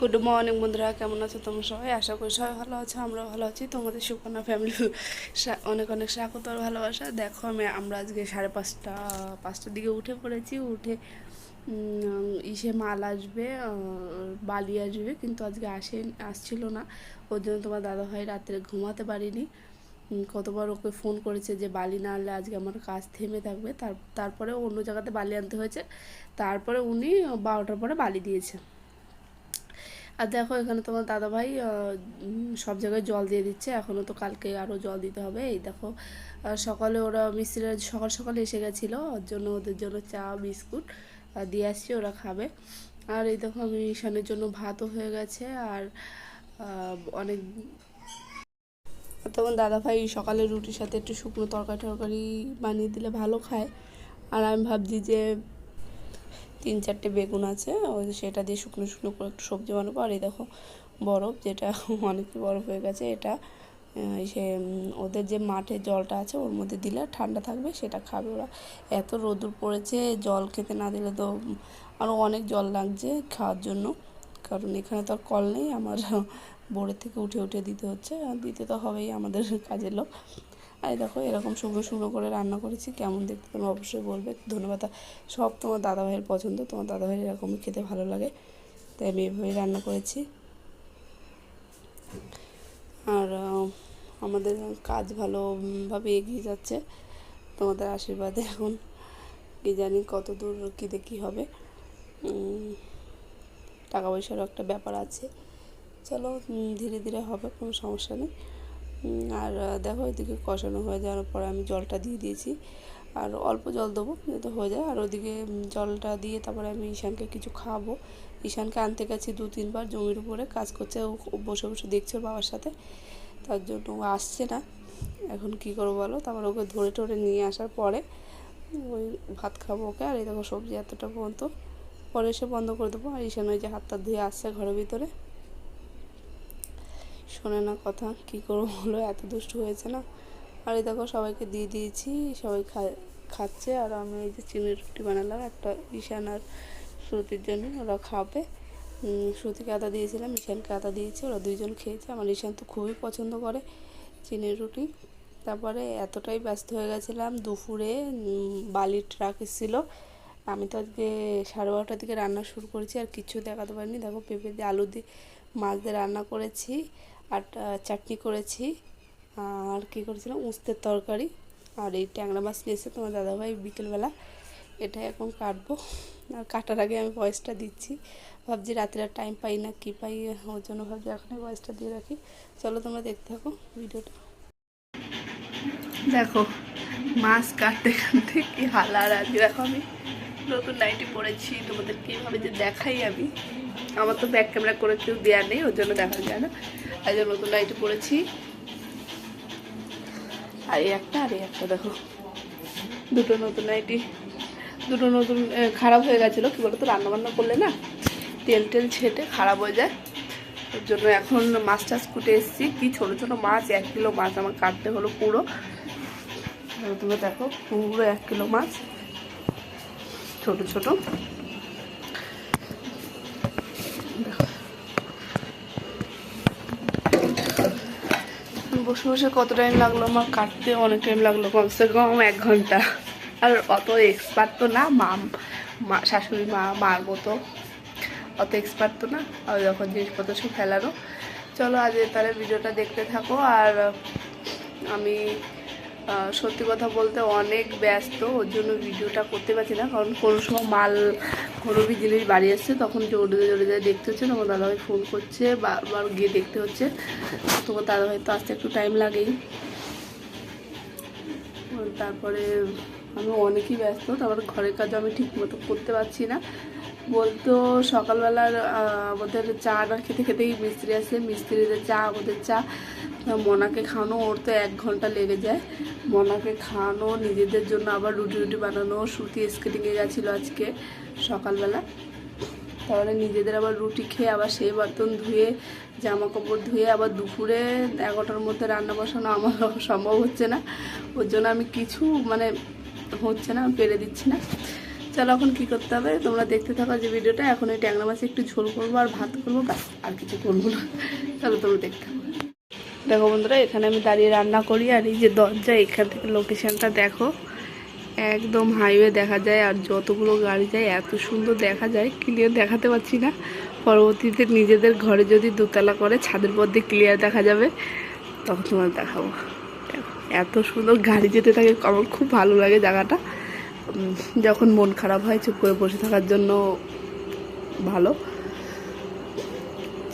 Good morning বন্ধুরা, কেমন আছো তোমরা সবাই? আশা করি সবাই ভালো আছো, আমরাও ভালো আছি। তোমাদের সুকন্যা ফ্যামিলি অনেক অনেক স্বাগত আর ভালোবাসা। দেখো আমরা আজকে 5:30টার দিকে উঠে পড়েছি। উঠে ইসে মাল আসবে, বালি আসবে, কিন্তু আজকে আসছিল না। ওর জন্য তোমার দাদাভাই রাত্রে ঘুমাতে পারিনি। কতবার ওকে ফোন করেছে যে বালি না আনলে আজকে আমার কাজ থেমে থাকবে। তারপরে অন্য জায়গাতে বালি আনতে হয়েছে। তারপরে উনি 12টার পরে বালি দিয়েছে। আর দেখো এখানে তোমার দাদাভাই সব জায়গায় জল দিয়ে দিচ্ছে। এখনও তো কালকে আরও জল দিতে হবে। এই দেখো সকালে ওরা মিস্ত্রিরা সকাল সকালে এসে গেছিলো, ওর জন্য ওদের জন্য চা বিস্কুট দিয়ে আসছি, ওরা খাবে। আর এই দেখো আমি ঈশানের জন্য ভাতও হয়ে গেছে। আর অনেক তোমার দাদাভাই সকালে রুটির সাথে একটু শুকনো তরকারি টরকারি বানিয়ে দিলে ভালো খায়। আর আমি ভাবছি যে 3-4টে বেগুন আছে, ওই সেটা দিয়ে শুকনো শুকনো করে একটু সবজি বানাবো। আর এই দেখো বরফ, যেটা অনেকটা বরফ হয়ে গেছে, এটা সে ওদের যে মাঠে জলটা আছে ওর মধ্যে দিলে ঠান্ডা থাকবে, সেটা খাবে ওরা। এত রোদুর পড়েছে, জল খেতে না দিলে তো আরও অনেক জল লাগছে খাওয়ার জন্য, কারণ এখানে তো আর কল নেই। আমার বোরের থেকে উঠে উঠে দিতে হচ্ছে, আর দিতে তো হবেই, আমাদের কাজের লোক। আর দেখো এরকম শুকনো শুকনো করে রান্না করেছি, কেমন দেখতে তোমরা অবশ্যই বলবে। ধন্যবাদ। সব তোমার দাদাভাইয়ের পছন্দ, তোমার দাদাভাইয়ের এরকমই খেতে ভালো লাগে, তাই আমি এভাবেই রান্না করেছি। আর আমাদের কাজ ভালোভাবে এগিয়ে যাচ্ছে তোমাদের আশীর্বাদে। এখন কি জানি কত দূর কী দেখি হবে, টাকা পয়সারও একটা ব্যাপার আছে। চলো ধীরে ধীরে হবে, কোনো সমস্যা নেই। আর দেখো এদিকে কষানো হয়ে যাওয়ার পরে আমি জলটা দিয়ে দিয়েছি, আর অল্প জল দেবো যাতে হয়ে যায়। আর ওদিকে জলটা দিয়ে তারপরে আমি ঈশানকে কিছু খাওয়াবো। ঈশানকে আনতে গেছি 2-3 বার, জমির উপরে কাজ করছে, ও বসে বসে দেখছে ওর বাবার সাথে, তার জন্য ও আসছে না। এখন কী করবো বলো? তারপর ওকে ধরে টরে নিয়ে আসার পরে ওই ভাত খাবো ওকে। আর এই দেখো সবজি এতটা পর্যন্ত, পরে এসে বন্ধ করে দেবো। আর ঈশান ওই যে হাতটা ধুয়ে আসছে ঘরের ভিতরে, শোনে না কথা, কী করবো বলো, এত দুষ্টু হয়েছে না। আর এই দেখো সবাইকে দিয়ে দিয়েছি, সবাই খাচ্ছে। আর আমি এই যে চিনির রুটি বানালাম একটা ঈশান আর শ্রুতির জন্য, ওরা খাবে। শ্রুতিকে আদা দিয়েছিলাম, ঈশানকে আদা দিয়েছি, ওরা দুইজন খেয়েছে। আমার ঈশান তো খুবই পছন্দ করে চিনির রুটি। তারপরে এতটাই ব্যস্ত হয়ে গেছিলাম, দুপুরে বালির ট্রাক এসেছিলো। আমি তো আজকে 12:30টার দিকে রান্না শুরু করেছি, আর কিছু দেখাতে পারিনি। দেখো পেঁপে দিয়ে আলু দিয়ে মাছ দিয়ে রান্না করেছি, আর চাটনি করেছি, আর কী করেছিলাম উস্তের তরকারি। আর এই ট্যাংরা মাছ নিয়েছে তোমার দাদাভাই বিকেলবেলা, এটাই এখন কাটবো। আর কাটার আগে আমি ভয়েসটা দিচ্ছি, ভাবছি রাত্রে আর টাইম পাই না কী পাই, ওর জন্য ভাবছি এখনই ভয়েসটা দিয়ে রাখি। চলো তোমরা দেখতে থাকো ভিডিওটা। দেখো মাছ কাটতে কাটতে কি হালার। আজকে দেখো আমি নতুন নাইটি পরেছি, তোমাদের কীভাবে যে দেখাই আমি, আমার তো ব্যাক ক্যামেরা করে কেউ দেওয়া নেই, ওর জন্য দেখা যায় না। আজ নতুন নাইটি পরেছি, আর এই একটা আর এই একটা, দেখো দুটো নতুন নাইটি, দুটো নতুন খারাপ হয়ে গেছিলো। কী বলতো, রান্নাবান্না করলে না তেল টেল ছেটে খারাপ হয়ে যায়, ওর জন্য এখন মাছ টাছ কুটে এসেছি। কি ছোটো ছোটো মাছ, 1 কিলো মাছ আমার কাটতে হলো পুরো। তুমি দেখো পুরো 1 কিলো মাছ, ছোট ছোট। বসে বসে কত টাইম লাগলো আমার কাটতে, অনেক টাইম লাগলো, কমসে কম 1 ঘন্টা। আর অত এক্সপার্ট তো না, শাশুড়ি মার মতো অত এক্সপার্ট তো না, আর যখন জিনিসপত্র সব ফেলানো। চলো আজ তাহলে ভিডিওটা দেখতে থাকো। আর আমি সত্যি কথা বলতে অনেক ব্যস্ত, ওর জন্য ভিডিওটা করতে পারছি না, কারণ কোনো সময় মাল ঘরবি জিনিস বাড়ি আসছে, তখন জোরে জোরে দেখতে হচ্ছে। তোমার দাদাভাই ফোন করছে, বারবার গিয়ে দেখতে হচ্ছে। তোমার দাদাভাই তো আসতে একটু টাইম লাগেই। তারপরে আমি অনেকই ব্যস্ত, তারপরে ঘরের কাজও আমি ঠিক মতো করতে পারছি না। বলতো সকালবেলার আমাদের চা না খেতে খেতেই মিস্ত্রি আসে, মিস্ত্রিদের চা, আমাদের চা, মনাকে খাওয়ানো, ওর তো 1 ঘন্টা লেগে যায়। মনাকে খাওয়ানো, নিজেদের জন্য আবার রুটি বানানো। শ্রুতি স্কেটিংয়ে গেছিলো আজকে সকালবেলা, তাহলে নিজেদের আবার রুটি খেয়ে আবার সেই বার্তন ধুয়ে জামা কাপড় ধুয়ে আবার দুপুরে 11টার মধ্যে রান্না বসানো আমার সম্ভব হচ্ছে না। ওর জন্য আমি কিছু হচ্ছে না, আমি পেরে দিচ্ছি না। চলো এখন কী করতে হবে তোমরা দেখতে থাকো যে ভিডিওটা। এখন এই ট্যাংরা মাছে একটু ঝোল করবো আর ভাত করবো, ব্যাস আর কিছু করবো না। চলো তোমরা দেখতে থাকো। দেখো বন্ধুরা, এখানে আমি দাঁড়িয়ে রান্না করি আর এই যে দরজা, এখান থেকে লোকেশনটা দেখো, একদম হাইওয়ে দেখা যায় আর যতগুলো গাড়ি যায় এত সুন্দর দেখা যায়। ক্লিয়ার দেখাতে পারছি না, পরবর্তীতে নিজেদের ঘরে যদি দোতলা করে ছাদের পর দিয়ে ক্লিয়ার দেখা যাবে তখন তোমার দেখাবো। এত সুন্দর গাড়ি যেতে থাকে, আমার খুব ভালো লাগে জায়গাটা। যখন মন খারাপ হয় চুপ করে বসে থাকার জন্য ভালো।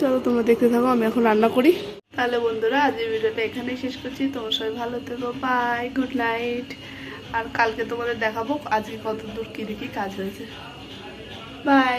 চলো তোমরা দেখতে থাকো, আমি এখন রান্না করি। তাহলে বন্ধুরা আজকের ভিডিওটা এখানেই শেষ করছি। তোমার সবাই ভালো থেকো, বাই, গুড নাইট। আর কালকে তোমাদের দেখাবো আজকে কত দূর কী দেখি কাজ হয়েছে। বাই।